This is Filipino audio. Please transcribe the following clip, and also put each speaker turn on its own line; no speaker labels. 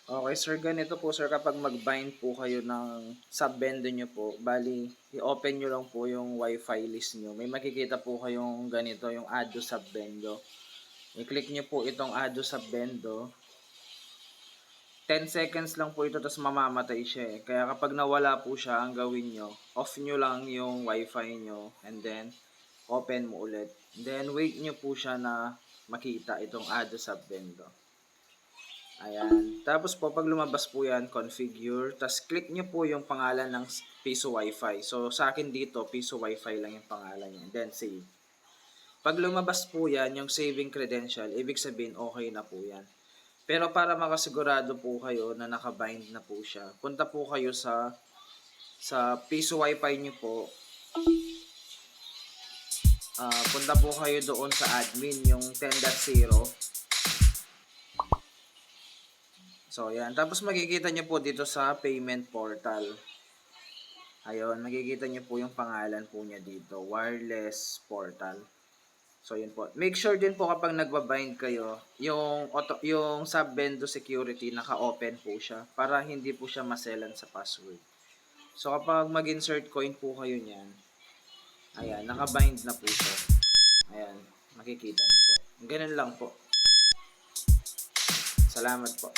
Okay sir, ganito po sir, kapag mag-bind po kayo ng sub-vendor nyo po, bali i-open nyo lang po yung wifi list nyo. May makikita po kayong ganito, yung add to sub-vendor. I-click nyo po itong add to sub-vendor. 10 seconds lang po ito, tapos mamamatay siya eh. Kaya kapag nawala po siya, ang gawin nyo, off nyo lang yung wifi nyo and then open mo ulit. Then wait nyo po siya na makita itong add to sub-vendor. Ayan. Tapos po, pag lumabas po yan, configure. Tapos click nyo po yung pangalan ng Piso Wi-Fi. So, sa akin dito, Piso Wi-Fi lang yung pangalan niya. Then, save. Pag lumabas po yan, yung saving credential, ibig sabihin, okay na po yan. Pero para makasigurado po kayo na nakabind na po siya, punta po kayo sa Piso Wi-Fi nyo po. Punta po kayo doon sa admin, yung 10.0. So, yan. Tapos makikita nyo po dito sa payment portal. Ayun, makikita nyo po yung pangalan po niya dito, wireless portal. So, yun po. Make sure din po kapag nagbabind kayo, yung sub-vendor security, naka-open po siya para hindi po siya maselan sa password. So, kapag mag-insert coin po kayo niyan, ayan, naka-bind na po siya. Ayan, makikita na po. Ganun lang po. Salamat po.